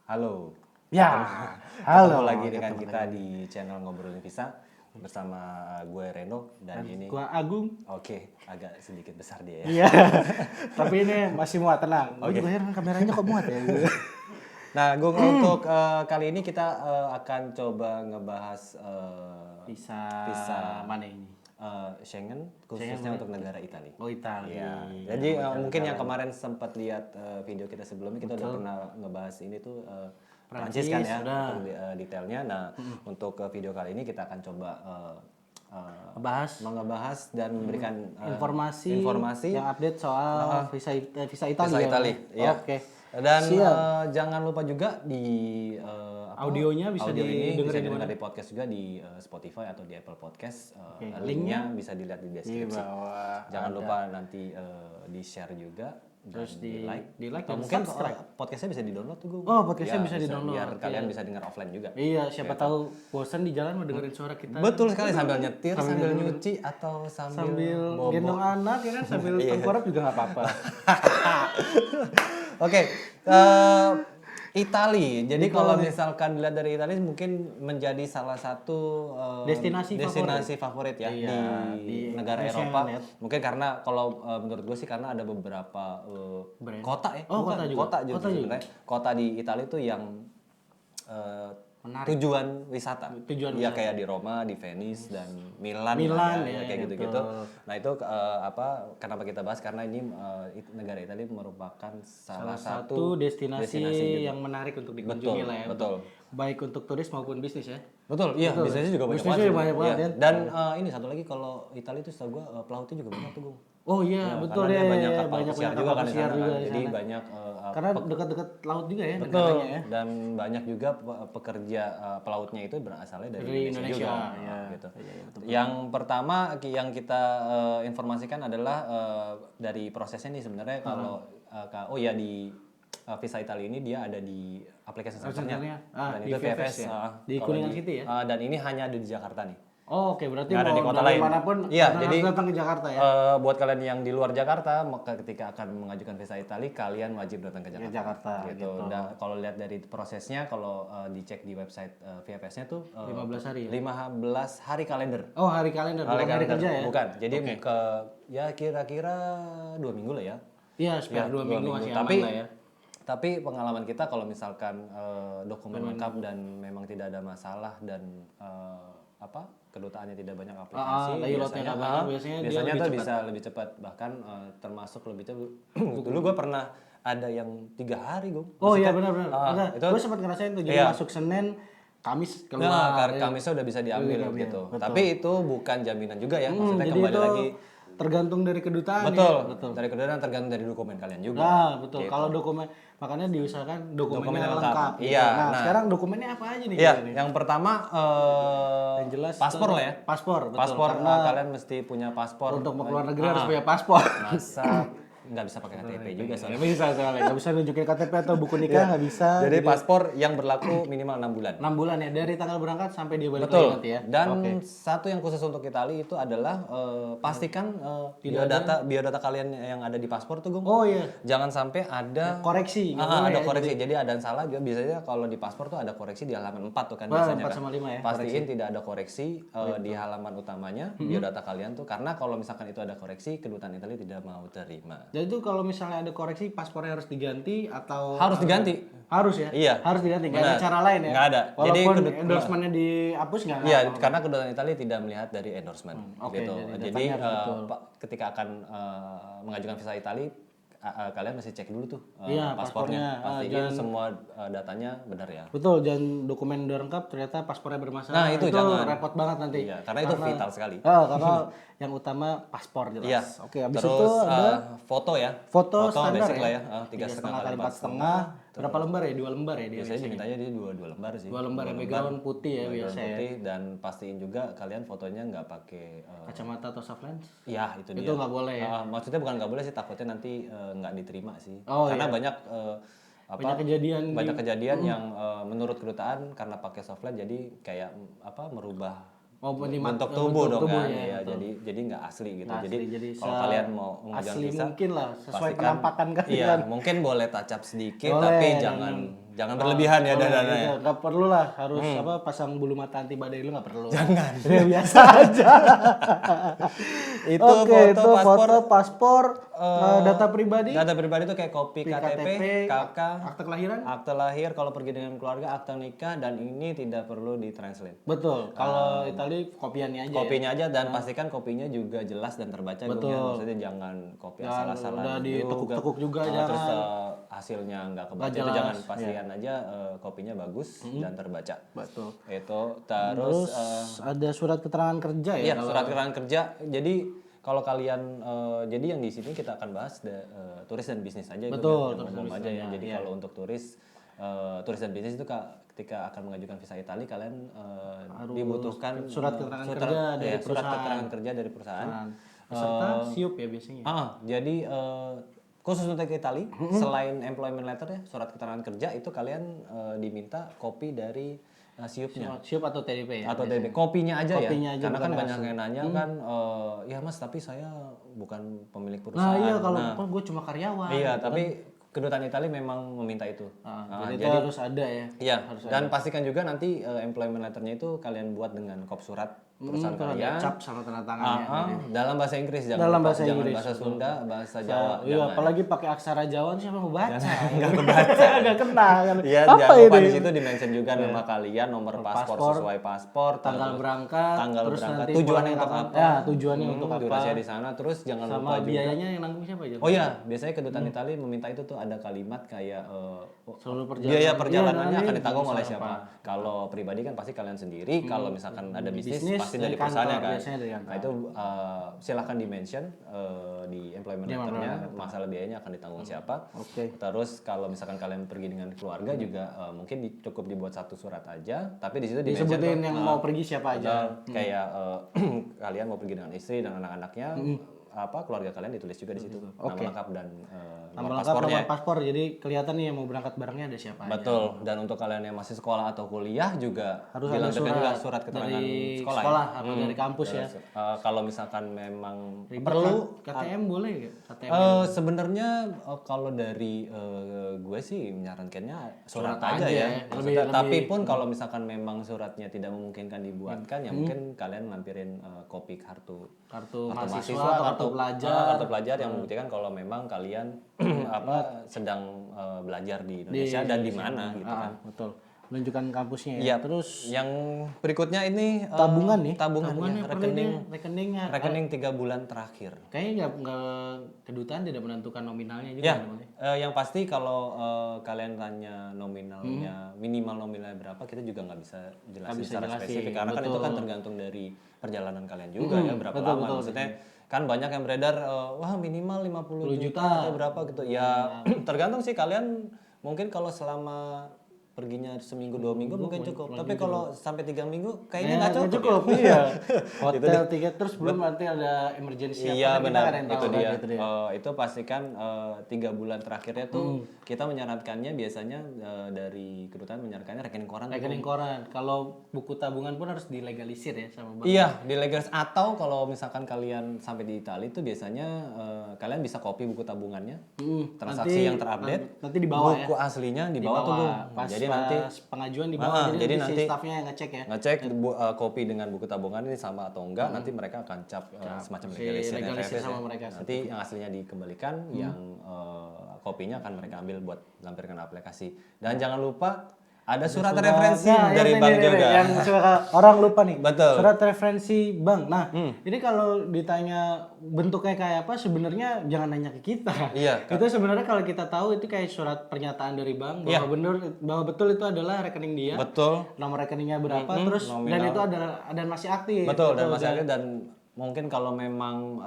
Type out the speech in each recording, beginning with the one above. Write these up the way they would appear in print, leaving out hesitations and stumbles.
Halo. Ya, Ketemu halo. lagi dengan kita di channel Ngobrolin Visa bersama gue Reno dan ini Gua Agung. oke, agak sedikit besar dia ya. Iya. Tapi ini masih muat, tenang. Gue Oke. juga heran kameranya kok muat ya. Nah, Gung, untuk kali ini kita akan coba ngebahas Bisa mana ini? Schengen khususnya Schengen, untuk negara Italia. Oh, Italia. Iya. Jadi mungkin yang kemarin sempat lihat video kita sebelumnya kita udah pernah ngebahas ini tuh Prancis kan ya untuk detailnya. Nah, untuk video kali ini kita akan coba ngebahas dan memberikan informasi yang update soal visa Italia. Visa ya? Italia. Iya. Oke. Dan jangan lupa juga di Audionya bisa ini bisa didengerin didengar di podcast juga di Spotify atau di Apple Podcast. Linknya bisa dilihat di deskripsi. Jangan lupa nanti di share juga. Terus di like dan mungkin subscribe. podcastnya bisa di download tuh Gung. Oh, podcastnya bisa di-download. Biar kalian bisa dengar offline juga. Iya, siapa tahu bosan di jalan mau dengerin suara kita. Betul sekali, sambil nyetir, sambil nyuci atau sambil bobo. Gendong anak ya kan, sambil tengkurap juga nggak apa-apa. Oke, Itali. Jadi kalau misalkan dilihat dari Itali mungkin menjadi salah satu destinasi favorit ya di negara Eropa. Mungkin karena kalau menurut gue sih karena ada beberapa kota ya. Kota juga sebenarnya. Kota di Itali itu yang tujuan wisata. Ya kayak di Roma, di Venice dan Milan ya, kayak gitu-gitu. Nah, itu kenapa kita bahas karena ini negara Italia merupakan salah satu destinasi yang menarik untuk dikunjungi lah ya. Betul. Baik untuk turis maupun bisnis ya. Betul, iya, bisnisnya juga banyak banget. Ya. Dan ini satu lagi kalau Italia itu setahu gua pelautnya juga banyak tuh, Gung. Oh iya, betul ya. Banyak kapal pesiar juga kan di sana. Jadi sana. banyak karena dekat-dekat laut juga ya negaranya ya. Dan banyak juga pekerja pelautnya itu berasalnya dari Indonesia juga. Ya. Gitu. Yang pertama yang kita informasikan adalah dari prosesnya nih sebenarnya kalau di Visa Italia ini dia ada di aplikasi senternya dan di itu VFS di Kuningan City ya. Dan ini hanya ada di Jakarta nih. Oh, oke, berarti ada di kota lain manapun jadi datang ke Jakarta ya. Buat kalian yang di luar Jakarta, maka ketika akan mengajukan visa Italia, kalian wajib datang ke Jakarta. Gitu. Dan kalau lihat dari prosesnya, kalau dicek di website VFS-nya tuh 15 hari. 15 hari kalender. Oh, hari kalender, bukan hari kerja ya? Bukan. Jadi kira-kira 2 minggu lah ya. Iya, sekitar 2 minggu masih aman lah ya. Tapi pengalaman kita kalau misalkan dokumen lengkap dan memang tidak ada masalah dan kedutaannya tidak banyak aplikasi, biasanya tuh bisa lebih cepat, bahkan termasuk lebih cepat. Dulu gue pernah ada yang 3 hari gue. Oh iya benar. Gue sempat ngerasain tuh, jadi masuk Senin, Kamis keluar. Kamisnya udah bisa diambil gitu. Betul. Tapi itu bukan jaminan juga ya, maksudnya kembali lagi. Tergantung dari kedutaan. Betul. Dari kedutaan tergantung dari dokumen kalian juga. Nah, betul. Gitu. Kalau dokumen, makanya diusahakan dokumennya lengkap. Iya. Nah, sekarang dokumennya apa aja nih? Iya. Yang pertama yang jelas paspor lah ya. Paspor, betul. Paspor, kalian mesti punya paspor. Untuk mau keluar negeri harus punya paspor. Masa nggak bisa pakai KTP juga soalnya. Bisa soalnya. Nggak bisa nunjukin KTP atau buku nikah nggak bisa. Jadi paspor yang berlaku minimal 6 bulan. 6 bulan ya, dari tanggal berangkat sampai dia balik lagi nanti ya. Dan satu yang khusus untuk Italia itu adalah pastikan biodata kalian yang ada di paspor tuh, Gung. Oh iya. Jangan sampai ada koreksi. Ada koreksi. Jadi ada yang salah juga. Biasanya kalau di paspor tuh ada koreksi di halaman 4 tuh kan biasanya. 4 sama 5 ya. Pastiin tidak ada koreksi di halaman utamanya biodata kalian tuh, karena kalau misalkan itu ada koreksi, kedutaan Italia tidak mau terima. Jadi itu kalau misalnya ada koreksi, paspornya harus diganti atau harus diganti. Harus ya? Iya. Harus diganti. Nggak ada cara lain ya? Nggak ada. Walaupun endorsement-nya dihapus nggak? Iya, karena kedutaan Italia tidak melihat dari endorsement. Gitu. Jadi ketika akan mengajukan visa Italia, kalian mesti cek dulu tuh paspornya. Pastiin semua datanya benar ya. Betul, dan dokumen udah lengkap ternyata paspornya bermasalah. Nah, itu jangan. Repot banget nanti. Iya, karena itu vital sekali. Karena yang utama paspor jelas. Iya. Oke, habis terus, itu ada foto ya. Foto standar basic ya. lah ya. 3,5 kali 4,5. Berapa lembar ya? 2 lembar ya dia. Biasanya dimintanya dia 2 lembar sih. 2 lembar ya, background putih ya biasanya. Putih, dan pastiin juga kalian fotonya nggak pakai kacamata atau soft lens. Iya, itu dia. Itu nggak boleh ya. Maksudnya bukan nggak boleh sih, takutnya nanti nggak diterima sih. Karena banyak banyak kejadian yang menurut kedutaan karena pakai soft lens jadi kayak merubah bentuk tubuh dong kan ya, jadi nggak asli gitu. Jadi kalau kalian mau mengajukan visa mungkin lah sesuai penampakan kalian. Iya, mungkin boleh touch up sedikit tapi jangan jangan berlebihan ya dananya. Nggak perlu lah harus pasang bulu mata anti badai lu nggak perlu. Jangan. Ya, biasa aja. Foto, paspor, data pribadi. Data pribadi itu kayak kopi KTP, KK, akte kelahiran. Akte lahir kalau pergi dengan keluarga, akte nikah, dan ini tidak perlu ditranslate. Betul. Kalau Itali kopiannya aja. Kopinya aja dan pastikan kopinya juga jelas dan terbaca. Betul. Maksudnya jangan kopi asal-asalan. Udah ditekuk-tekuk juga jangan. Terus hasilnya nggak kebaca itu jangan, pastikan aja kopinya bagus dan terbaca. Betul. Itu terus ada surat keterangan kerja ya? Iya, surat keterangan kerja. Jadi kalau kalian jadi yang di sini kita akan bahas turis dan bisnis aja. Betul. Umum aja ya. Jadi kalau untuk turis dan bisnis itu ketika akan mengajukan visa Italia kalian dibutuhkan surat keterangan kerja dari perusahaan. Surat keterangan kerja dari perusahaan. Beserta SIUP ya biasanya. Jadi khusus untuk Italia, selain employment letter ya, surat keterangan kerja itu kalian diminta kopi dari SIUP-nya. SIUP atau TDP ya? Atau TDP. Kopinya aja ya. Karena kan banyak yang nanya kan, ya mas tapi saya bukan pemilik perusahaan. Nah iya kalau gue cuma karyawan. Iya, tapi kedutaan Italia memang meminta itu. Jadi itu harus ada ya. Iya. Dan pastikan juga nanti employment letternya itu kalian buat dengan kop surat perusahaan kalian. Cap sama tanda tangannya. Dalam bahasa Inggris dalam bahasa Inggris. Bahasa Sunda, bahasa Jawa. Iya, apalagi pakai aksara Jawa siapa mau baca? Enggak kebaca. Enggak kena kan. Iya, jangan lupa di situ di-mention juga nama kalian, nomor paspor sesuai paspor, tanggal berangkat, terus tujuannya untuk apa? Ya, tujuannya untuk apa? Durasi di sana, terus jangan lupa juga biayanya yang nanggung siapa aja? Oh iya, biasanya kedutaan Italia meminta itu tuh ada kalimat kayak seluruh biaya perjalanannya akan ditanggung oleh siapa. Kalau pribadi kan pasti kalian sendiri, kalau misalkan ada bisnis pasti dari perusahaannya kan. Nah itu silahkan di-mention di employment letternya masalah biayanya akan ditanggung siapa. Terus kalau misalkan kalian pergi dengan keluarga juga mungkin cukup dibuat satu surat aja, tapi di situ disebutin yang mau pergi siapa aja. Kayak kalian mau pergi dengan istri dan anak-anaknya, keluarga kalian ditulis juga di situ. Nama lengkap dan nomor paspor, jadi kelihatan nih yang mau berangkat barengnya ada siapa aja. Betul. Dan untuk kalian yang masih sekolah atau kuliah juga harus ada surat keterangan dari sekolah atau dari kampus ya. Kalau misalkan memang perlu KTM boleh nggak? Sebenarnya kalau dari gue sih menyarankannya surat aja ya. Tapi pun kalau misalkan memang suratnya tidak memungkinkan dibuatkan ya mungkin kalian lampirin kopi kartu mahasiswa atau kartu pelajar yang membuktikan kalau memang kalian sedang belajar di Indonesia dan di mana gitu kan. Betul. Menunjukkan kampusnya ya. Iya. Terus yang berikutnya ini tabungan nih. Tabungannya rekeningnya. Rekening 3 bulan terakhir. Kayaknya nggak kedutaan tidak menentukan nominalnya juga. Ya. Yang pasti kalau kalian tanya nominalnya, minimal nominalnya berapa, kita juga nggak bisa jelasin secara spesifik karena kan itu kan tergantung dari perjalanan kalian juga ya berapa lama. Maksudnya kan banyak yang beredar minimal 50 juta atau berapa gitu. Ya tergantung sih kalian mungkin kalau selama perginya seminggu 2 minggu mungkin cukup. Tapi kalau sampai 3 minggu kayaknya nggak cukup. Iya. Hotel, tiket terus belum nanti ada emergency apa. Iya benar. Itu dia. Itu pastikan 3 bulan terakhirnya tuh kita menyarankannya biasanya dari kedutaan menyarankannya rekening koran. Rekening koran. Kalau buku tabungan pun harus dilegalisir ya sama bank. Iya, dilegalisir. Atau kalau misalkan kalian sampai di Italia itu biasanya kalian bisa copy buku tabungannya. Transaksi yang terupdate. Nanti dibawa buku aslinya dibawa tuh. Jadi nanti pengajuan di bawah jadi nanti staffnya yang ngecek ya. Ngecek kopi dengan buku tabungan ini sama atau enggak, nanti mereka akan cap semacam legalisir sama mereka. Nanti yang aslinya dikembalikan, yang kopinya akan mereka ambil buat lampirkan aplikasi. Dan jangan lupa ada surat referensi dari bank juga. Yang orang lupa nih. Betul. Surat referensi bank. Nah, ini kalau ditanya bentuknya kayak apa, sebenarnya jangan nanya ke kita. Iya. Itu sebenarnya kalau kita tahu itu kayak surat pernyataan dari bank bahwa betul itu adalah rekening dia. Betul. Nomor rekeningnya berapa, terus nominal. Dan itu ada masih aktif. Betul, dan masih aktif dan mungkin kalau memang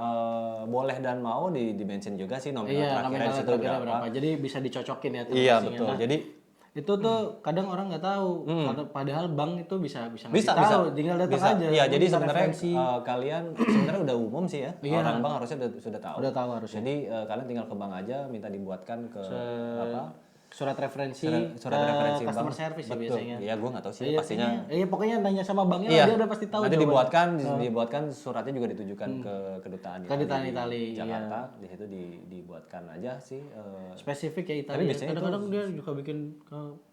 boleh dan mau di-mention juga sih nominal terakhirnya berapa. Jadi bisa dicocokin ya. Iya, betul. Jadi itu tuh kadang orang nggak tahu, padahal bank itu bisa tahu, tinggal datang aja. Iya, jadi sebenarnya kalian sebenarnya udah umum sih ya. Orang bank harusnya sudah tahu. Udah tahu harusnya. Jadi kalian tinggal ke bank aja, minta dibuatkan ke surat referensi customer bank. service ya Betul. biasanya. Iya, gue nggak tahu sih pastinya. Iya, pokoknya nanya sama banknya Iya. dia udah pasti tahu. Nanti dibuatkan suratnya juga ditujukan ke kedutaan Itali, di Jakarta. Di situ dibuatkan aja sih. Spesifik ya Italia. Tapi biasanya kadang-kadang dia juga bikin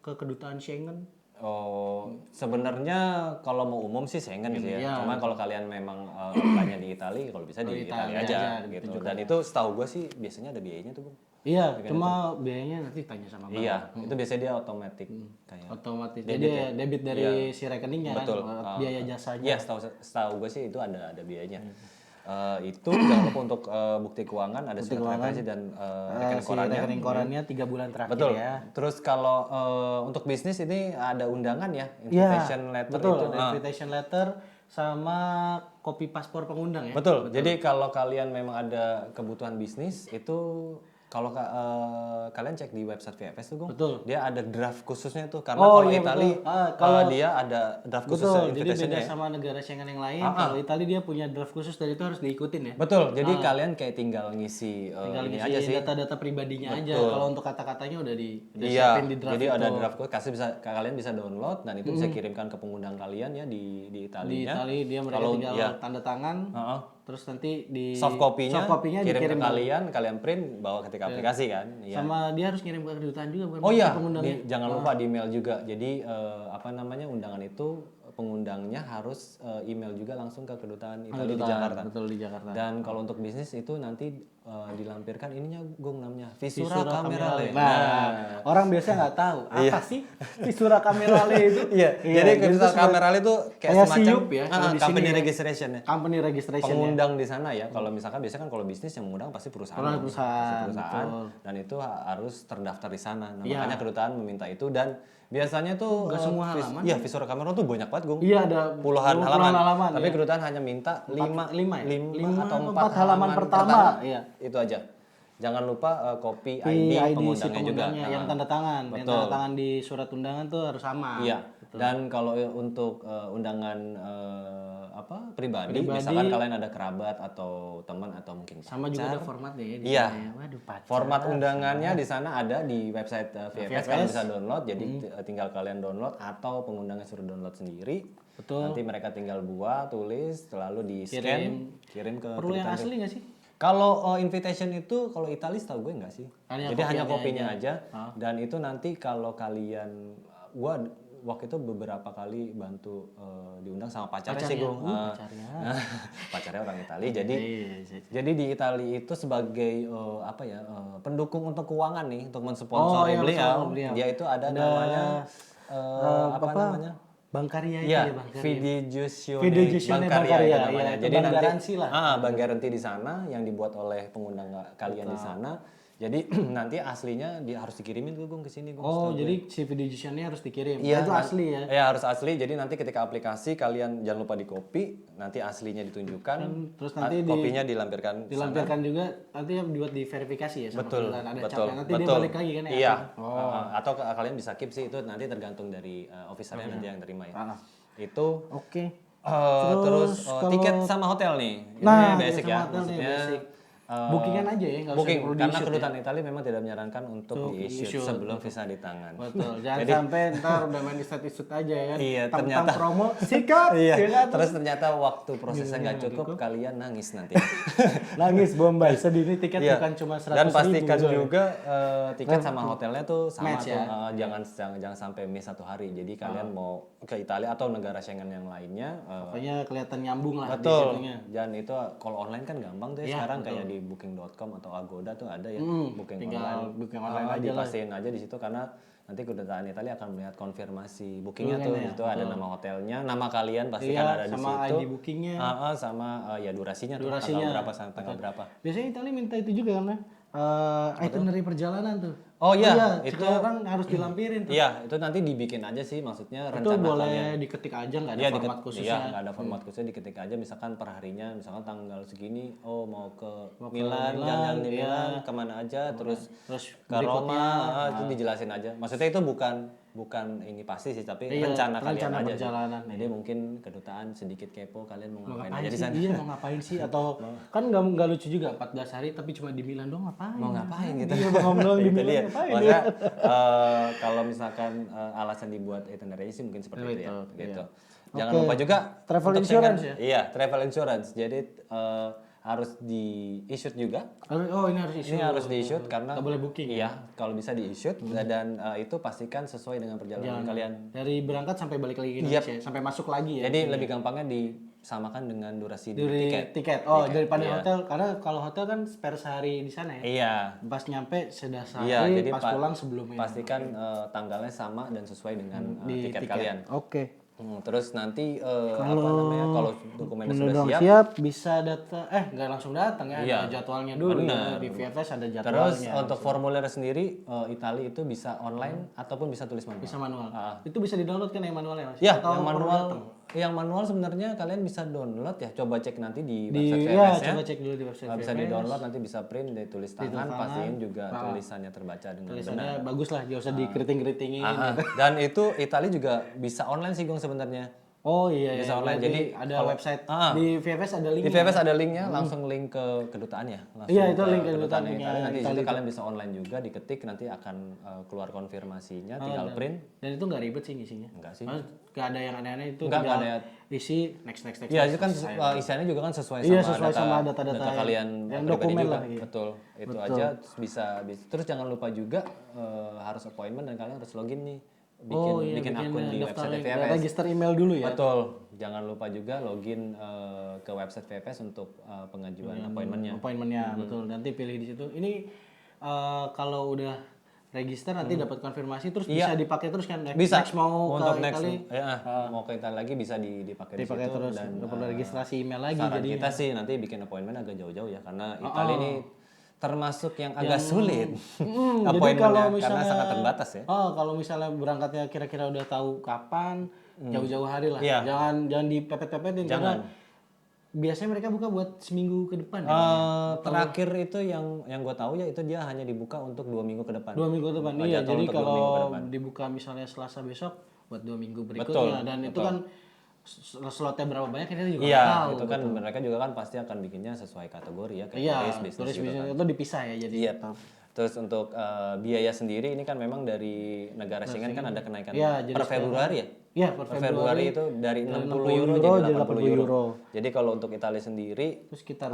ke kedutaan Schengen. Oh, sebenarnya kalau mau umum sih Schengen sih ya. Cuman kalau kalian memang apply-nya di Italia, kalau bisa di Italia aja gitu. Dan itu setahu gue sih biasanya ada biayanya tuh, Bung. Iya, cuma biayanya nanti tanya sama bank. Iya, itu biasanya dia otomatis kayak. Otomatis. Jadi debit dari si rekeningnya Betul. kan, biaya jasanya. Iya, setahu gue sih itu ada biayanya. Itu jangan lupa untuk bukti keuangan ada surat referensi dan rekening korannya 3 bulan terakhir. Betul. Ya. Terus kalau untuk bisnis ini ada undangan ya, invitation letter betul, itu. Invitation letter sama kopi paspor pengundang ya. Betul. Jadi kalau kalian memang ada kebutuhan bisnis itu kalau kalian cek di website VFS tuh, Gong, dia ada draft khususnya tuh karena kalau Italia dia ada draft khusus jadi beda sama negara Schengen yang lain. Kalau Italia dia punya draft khusus dan itu harus diikutin ya. Betul. Jadi kalian kayak tinggal ngisi ini aja sih. Data-data pribadinya aja. Kalau untuk kata-katanya udah disiapin di draft. Jadi ada draft kalian bisa download dan itu bisa kirimkan ke pengundang kalian ya di Italia. Di Italia mereka tinggal tanda tangan. Terus nanti di soft copy-nya dikirim kirim ke kalian print bawa ketika aplikasi kan. Sama dia harus kirim ke kedutaan juga bukan? Oh iya, jangan lupa di email juga. Jadi undangan itu pengundangnya harus email juga langsung ke kedutaan Italia di Jakarta. Betul, di Jakarta. Dan kalau untuk bisnis itu nanti dilampirkan ininya Gong namanya Visura Camerale. Nah, orang biasa nggak tahu apa sih Visura Camerale itu. Jadi Visura Camerale itu kayak semacam company registration ya. Company registration. Pengundang di sana ya. Kalau misalkan biasanya kan kalau bisnis yang mengundang pasti perusahaan. Dan itu harus terdaftar di sana. Nah, makanya kedutaan meminta itu dan biasanya tuh semua halaman. Iya, Visura Camerale tuh banyak banget, Gong. Iya, ada puluhan halaman. Tapi kedutaan hanya minta 5 atau 4 halaman pertama. Iya. Itu aja. Jangan lupa kopi ID pengundangnya juga. Yang tanda tangan. Betul. Yang tanda tangan di surat undangan tuh harus sama. Iya. Betul. Dan kalau untuk undangan pribadi, misalkan kalian ada kerabat atau teman atau mungkin pacar. Sama juga ada formatnya ya. Iya. Waduh, pacar. Format undangannya di sana ada di website VFS. Kalian bisa download. Jadi tinggal kalian download atau pengundangnya suruh download sendiri. Betul. Nanti mereka tinggal buat, tulis, lalu di scan, kirim ke. Perlu yang asli nggak sih? Kalau invitation itu kalau Italia tahu gue enggak sih. Jadi hanya kopinya aja. Dan itu nanti kalau kalian waktu itu beberapa kali bantu diundang sama pacarnya sih gue. Pacarnya orang Italia. Jadi di Italia itu sebagai pendukung untuk keuangan nih untuk mensponsori beliau. Dia itu ada namanya namanya? Bank Karya itu ya, Bank Karya. Fiducione Bank Karya namanya. Jadi bank nanti garansi lah. Bank garansi di sana yang dibuat oleh pengundang kalian di sana. Jadi nanti aslinya dia harus dikirimin ke Gong ke sini. Jadi si Fiducione harus dikirim. Iya, itu asli ya. Iya, harus asli. Jadi nanti ketika aplikasi kalian jangan lupa di copy, nanti aslinya ditunjukkan. Terus nanti kopinya dilampirkan. Dilampirkan juga nanti dibuat diverifikasi ya sama betul, ada betul, nanti dia balik lagi kan ya. Iya. Atau kalian bisa keep sih itu nanti tergantung dari officernya nanti yang terima ya. Itu. Oke. Terus tiket sama hotel nih. Ini basic ya. Maksudnya bookingan aja ya, nggak booking usah karena kedutaan Italia memang tidak menyarankan untuk di-issue sebelum visa di tangan. Betul. Jangan sampai ntar udah main istat-istat aja ya. Iya, ternyata promo sikat. Iya. Terus ternyata waktu prosesnya nggak cukup, kalian nangis nanti. Nangis Bombay. Sedih ini tiket bukan cuma 100.000. Dan pastikan juga tiket sama hotelnya tuh sama tuh. Jangan sampai miss 1 hari. Jadi kalian mau ke Italia atau negara Schengen yang lainnya. Pokoknya kelihatan nyambung lah. Betul. Dan itu kalau online kan gampang tuh ya sekarang kayak di booking.com atau Agoda tuh ada ya booking online aja dipastiin aja di situ karena nanti kedutaan Italia akan melihat konfirmasi bookingnya tuh itu ada nama hotelnya, nama kalian pasti kan ada di situ, sama ID bookingnya, sama durasinya tuh tanggal berapa. Biasanya Italia minta itu juga kan itinerary perjalanan tuh. Oh iya, itu kan harus dilampirin tuh. Iya, itu nanti dibikin aja sih maksudnya itu rencana boleh kalian. Diketik aja nggak ada format khususnya. Iya, nggak ada format khususnya diketik aja misalkan per harinya misalkan tanggal segini mau ke Milan, jalan-jalan di Milan kemana aja terus ke Roma itu dijelasin aja. Maksudnya itu bukan bukan ini pasti sih, tapi rencana kalian aja perjalanan. Jadi mungkin kedutaan sedikit kepo, kalian mau ngapain aja di sih? sana. Iya, mau ngapain sih? Atau kan nggak lucu juga 14 hari tapi cuma di Milan doang ngapain? Mau ngapain gitu. Iya, bengong doang di Milan ngapain? Maksudnya kalau misalkan alasan dibuat itinerary sih mungkin seperti itu ya. Gitu. Jangan lupa juga travel insurance ya? Iya, travel insurance. Jadi harus di-issue juga. Oh, ini harus issue. Ini harus di-issue karena nggak boleh booking. Iya, kalau bisa di-issue dan itu pastikan sesuai dengan perjalanan kalian. Dari berangkat sampai balik lagi ke Indonesia, sampai masuk lagi ya. Jadi lebih gampangnya disamakan dengan durasi tiket. Oh, daripada hotel, karena kalau hotel kan spare sehari di sana ya. Iya. Pas nyampe sudah sehari, jadi pas pulang sebelumnya. Pastikan tanggalnya sama dan sesuai dengan tiket kalian. Oke. Terus nanti kalau dokumennya sudah siap bisa nggak langsung datang ya, ada jadwalnya dulu. Bener. Di VFS ada jadwalnya. Terus untuk formulir sendiri Itali itu bisa online ataupun bisa tulis manual. Bisa manual. Itu bisa di-download kan yang manualnya Mas? Ya, yang manual sebenarnya kalian bisa download ya. Coba cek nanti di website VFS ya. Coba cek dulu di website VFS. Bisa di-download, nanti bisa print, ditulis tangan, pastiin juga tulisannya terbaca dengan tulisannya bagus lah, jangan usah dikeriting-keritingin. Dan itu Itali juga bisa online sih Gong sebenarnya. Oh iya, bisa online. Jadi ada website di VFS ada linknya. Di VFS ada linknya, langsung link ke kedutaan ya. Iya, itu link ke kedutaan Itali. Nanti itu kalian bisa online juga, diketik nanti akan keluar konfirmasinya, tinggal print. Dan itu nggak ribet sih ngisinya. Enggak sih. Nggak ada yang aneh-aneh itu. Nggak ada. Isi next. Iya, itu kan isiannya juga kan sesuai sama data kalian yang dokumen juga. lah. Betul. Itu aja bisa. Terus jangan lupa juga harus appointment dan kalian harus login nih. Bikin akun di website VFS. Register email dulu ya. Betul. Jangan lupa juga login ke website VFS untuk pengajuan appointmentnya. Betul. Nanti pilih di situ. Ini kalau udah register nanti dapat konfirmasi terus bisa dipakai terus kan? Bisa. Next mau untuk ke Itali. Mau ke Itali lagi bisa dipakai di situ. Terus dan perlu registrasi email lagi. Saran kita sih nanti bikin appointment agak jauh-jauh ya karena Itali ini termasuk yang agak sulit appointmentnya karena sangat terbatas ya. Kalau misalnya berangkatnya kira-kira udah tahu kapan, jauh-jauh hari lah. Jangan dipepet-pepetin karena biasanya mereka buka buat seminggu ke depan. Terakhir itu yang gue tahu ya itu dia hanya dibuka untuk 2 minggu ke depan. 2 minggu ke depan. Iya, jadi kalau dibuka misalnya Selasa besok buat 2 minggu berikutnya. Dan itu kan slotnya berapa banyak kita juga tahu. Itu kan mereka juga kan pasti akan bikinnya sesuai kategori ya kayak turis bisnis itu dipisah ya jadi. Iya. Terus untuk biaya sendiri ini kan memang dari negara Schengen kan ada kenaikan per Februari ya. Iya, per Februari itu dari 60 euro jadi 80 euro. Jadi kalau untuk Italia sendiri itu sekitar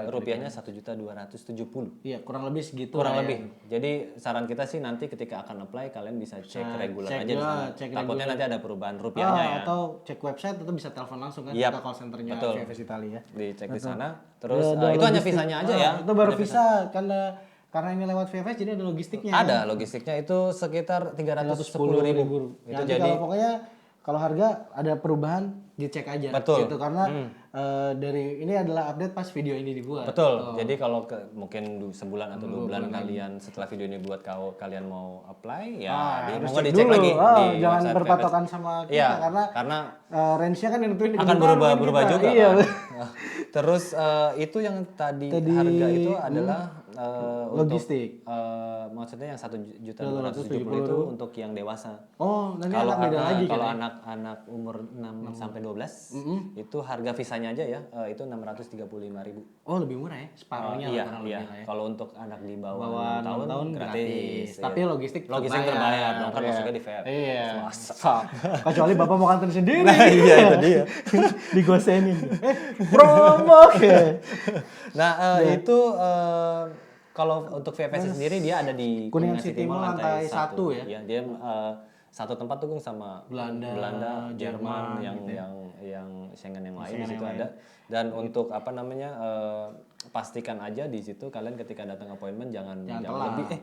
rupiahnya 1.270.000. Iya, kurang lebih segitu. Kurang lebih. Jadi saran kita sih nanti ketika akan apply kalian bisa cek reguler aja di sana. Takutnya nanti ada perubahan rupiahnya ya. Atau cek website atau bisa telepon langsung kan ke call centernya VFS Italia ya. Dicek di sana. Terus itu hanya visanya aja ya. Itu baru visa karena ini lewat VFS jadi ada logistiknya. Ada logistiknya itu sekitar 310.000. Itu jadi kalau pokoknya kalau harga ada perubahan dicek aja. Betul. Gitu karena dari ini adalah update pas video ini dibuat. Betul. Jadi kalau mungkin sebulan atau 2 bulan kalian setelah video ini buat kalian mau apply ya mau dicek lagi di jangan berpatokan sama kita karena range-nya kan nentuin akan berubah juga. Iya. Terus itu yang tadi harga itu adalah logistik. Maksudnya yang 1.270.000 itu untuk yang dewasa. Oh, nanti kalau beda lagi kalau anak umur 6 sampai 12 itu harga visanya aja ya itu 635.000. Oh, lebih murah ya, separuhnya iya. Kalau untuk anak di bawah 6 tahun gratis. Tapi logistik terbayar dong kan masuknya di VF. Iya. Kecuali Bapak mau kantor sendiri. Iya itu dia. Digosenin. Promo. Nah, itu kalau untuk VFS sendiri dia ada di Kuningan City Mall lantai 1 ya. Ya, dia satu tempat tuh sama Belanda, Jerman yang Schengen yang lain di situ ada. Dan untuk pastikan aja di situ kalian ketika datang appointment jangan lebih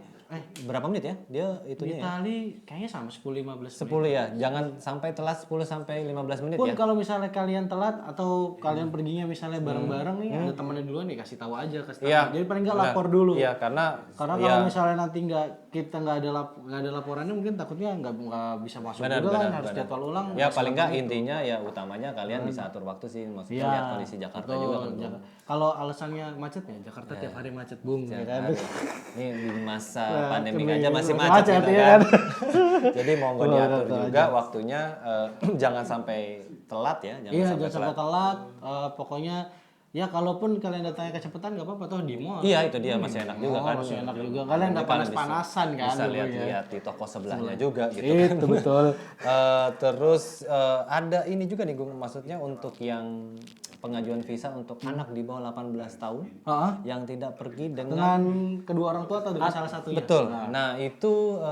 berapa menit ya? Dia itunya di Itali kayaknya sama 10-15 menit. 10 ya. Jangan sampai telat 10 sampai 15 menit pun ya. Kalau misalnya kalian telat atau kalian perginya misalnya bareng-bareng nih ada temannya duluan nih kasih tahu aja ke staff. Jadi paling enggak lapor dulu. Iya, karena kalau misalnya nanti kita nggak ada laporannya mungkin takutnya nggak bisa masuk juga kan harus jadwal ulang. Ya paling enggak intinya ya utamanya kalian bisa atur waktu sih maksudnya lihat kondisi Jakarta juga kan. Kalau alasannya macet ya. Jakarta tiap hari macet bung. Ya kan? Ini di masa pandemi aja masih macet gitu kan. Jadi monggo diatur juga waktunya, jangan sampai telat ya. Jangan sampai telat. Pokoknya ya kalaupun kalian datangnya kecepatan nggak apa-apa, toh di mall. Iya itu dia masih enak juga kan. Masih enak juga. Kalian nggak panas-panasan kan. Bisa lihat-lihat di toko sebelahnya juga gitu. Itu betul. Terus ada ini juga nih Gung, maksudnya untuk yang pengajuan visa untuk anak di bawah 18 tahun yang tidak pergi dengan kedua orang tua atau dengan salah satunya. Betul. Nah itu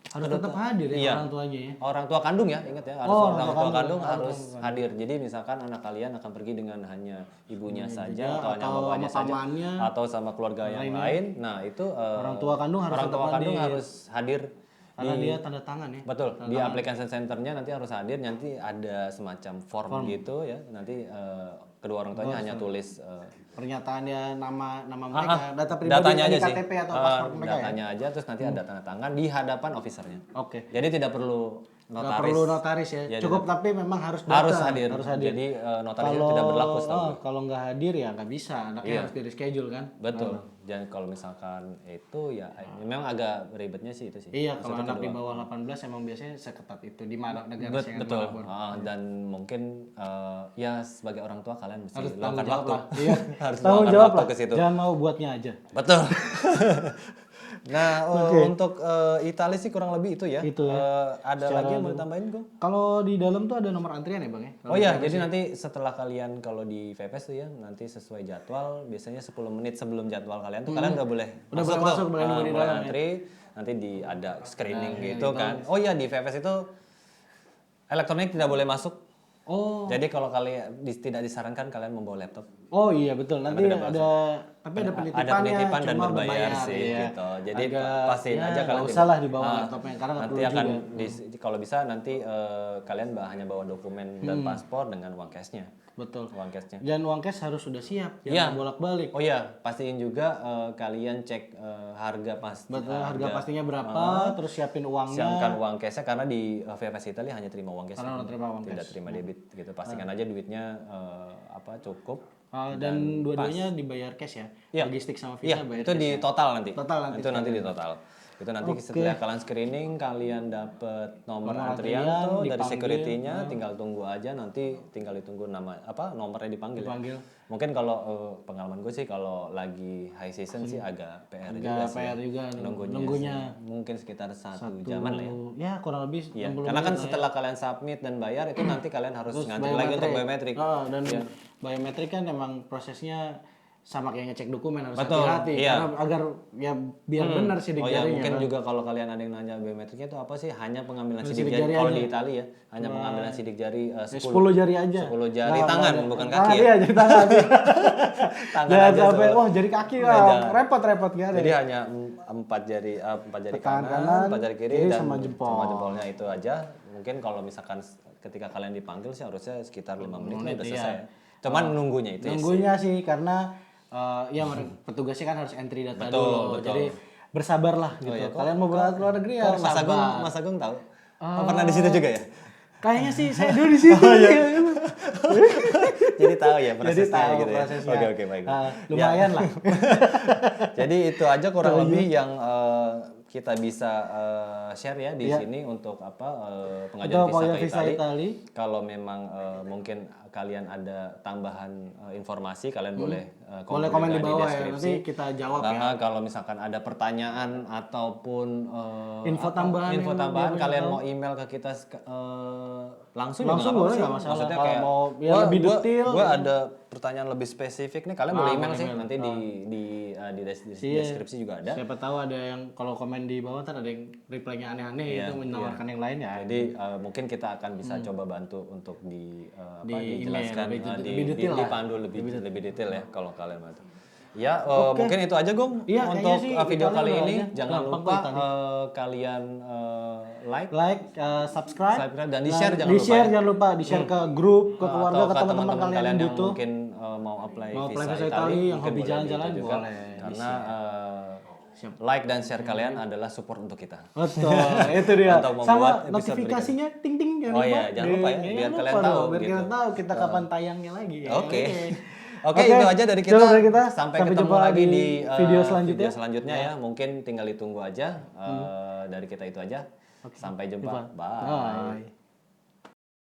harus tetap hadir ya orang tuanya ya. Orang tua kandung ya, ingat ya, orang tua kandung harus hadir. Jadi misalkan anak kalian akan pergi dengan hanya ibunya saja atau hanya bapaknya saja atau sama keluarga yang lain. Nah, itu orang tua kandung harus hadir karena dia tanda tangan ya. Betul. Di application centernya nanti harus hadir, nanti ada semacam form gitu ya. Nanti kedua orang tuanya hanya tulis pernyataannya, nama mereka, data pribadi, KTP atau paspor mereka. Datanya aja, terus nanti ada tanda tangan di hadapan officernya. Oke. Jadi tidak perlu notaris. Nggak perlu notaris ya. Cukup tapi memang harus hadir. Jadi notaris tidak berlaku setahu. Kalau nggak hadir ya nggak bisa. Anaknya harus di reschedule kan. Betul. Dan kalau misalkan itu ya memang agak ribetnya sih itu sih. Iya, kalau anak di bawah 18 emang biasanya seketat itu di mana negara sih. Betul. Dan mungkin ya sebagai orang tua kalian mesti luangkan waktu. Iya. Harus tanggung jawab lah. Ke situ. Jangan mau buatnya aja. Betul. Nah, untuk Italia sih kurang lebih itu ya. Ada lagi yang mau ditambahin kok? Kalau di dalam tuh ada nomor antrian ya Bang ya? Oh iya, jadi nanti setelah kalian kalau di VPS tuh ya, nanti sesuai jadwal, biasanya 10 menit sebelum jadwal kalian tuh kalian udah boleh masuk boleh di dalam antri, nanti ada screening gitu kan. Oh iya, di VPS itu elektronik tidak boleh masuk. Oh. Jadi kalau kalian tidak disarankan kalian membawa laptop. Oh iya betul. Nanti ada penitipan dan berbayar sih ya. gitu. Jadi pastiin aja kalian usah lah dibawa laptopnya karena nanti akan kalau bisa nanti kalian hanya bawa dokumen dan paspor dengan uang cashnya. Betul. Uang cashnya. Dan uang cash harus sudah siap, jangan bolak-balik. Oh iya, pastiin juga kalian cek harga pasti. Betul, harga pastinya berapa, terus siapin uangnya. Siapkan uang cashnya karena di VPS Italia hanya terima uang cash. Karena terima uang tidak terima debit gitu. Pastikan aja duitnya cukup. Dan dua-duanya dibayar cash ya. Logistik sama visa bayar itu cash. Di total nanti. Itu nanti di total. Itu nanti setelah kalian screening kalian dapat nomor antrian tuh dari security-nya, tinggal tunggu aja, nanti tinggal ditunggu nomornya dipanggil. Ya. Mungkin kalau pengalaman gue sih kalau lagi high season sih agak PR juga nunggunya mungkin sekitar 1 jaman lah ya. Ya kurang lebih 60 karena kan setelah kalian submit dan bayar itu nanti kalian harus ngantri lagi untuk biometrik. Dan biometrik kan emang prosesnya sama kayak ngecek dokumen harus hati-hati karena agar ya biar benar sidik jarinya. Mungkin juga kalau kalian ada yang nanya biometriknya itu apa sih? Hanya pengambilan sidik jari. Kalau di Italia ya, hanya pengambilan sidik jari 10 jari aja. 10 jari tangan bukan kaki ya. Iya, jari tangan. Jangan sampai jari kaki repot-repot gitu. Jadi hanya 4 jari kanan, 4 jari kiri dan sama jempolnya itu aja. Mungkin kalau misalkan ketika kalian dipanggil sih harusnya sekitar 5 menit udah selesai. Cuman nunggunya itu sih karena petugasnya kan harus entry data dulu. Jadi bersabarlah gitu. Kalian mau berangkat ke luar negeri ya Mas Agung tahu? Pernah di situ juga ya? Kayaknya sih saya dulu di situ. Jadi tahu ya prosesnya gitu ya. Oke, baik. Lumayan lah. Jadi itu aja kurang lebih yang kita bisa share ya di sini untuk pengajuan visa ke Italia. Kalau memang mungkin kalian ada tambahan informasi, kalian boleh komen di bawah ya, nanti kita jawab ya. Kalau misalkan ada pertanyaan ataupun info tambahan kalian mau email ke kita langsung boleh nggak masalah. Maksudnya kayak mau lebih detail. Gue ada pertanyaan lebih spesifik nih, kalian boleh email sih nanti di deskripsi juga ada. Siapa tahu ada yang kalau komen di bawah ntar ada yang reply-nya aneh-aneh itu menawarkan yang lain ya. Jadi mungkin kita akan bisa coba bantu untuk dijelaskan, dipandu lebih detail ya kalau kalian bantu. Ya, mungkin itu aja Gong untuk video kali ini. Jangan lupa kalian like, subscribe dan di-share jangan lupa di-share ke grup, ke keluarga, ke teman-teman kalian yang butuh. Mungkin mau apply visa Italia yang hobi jalan-jalan boleh. Karena like dan share kalian adalah support untuk kita. Betul, itu dia. Sama notifikasinya ting-ting jangan lupa. Oh iya, jangan lupa ya, biar kalian tahu kita kapan tayangnya lagi. Oke. Oke, itu aja dari kita. Sampai ketemu jumpa lagi di video selanjutnya ya. Mungkin tinggal ditunggu aja. Dari kita itu aja. Sampai jumpa. Bye.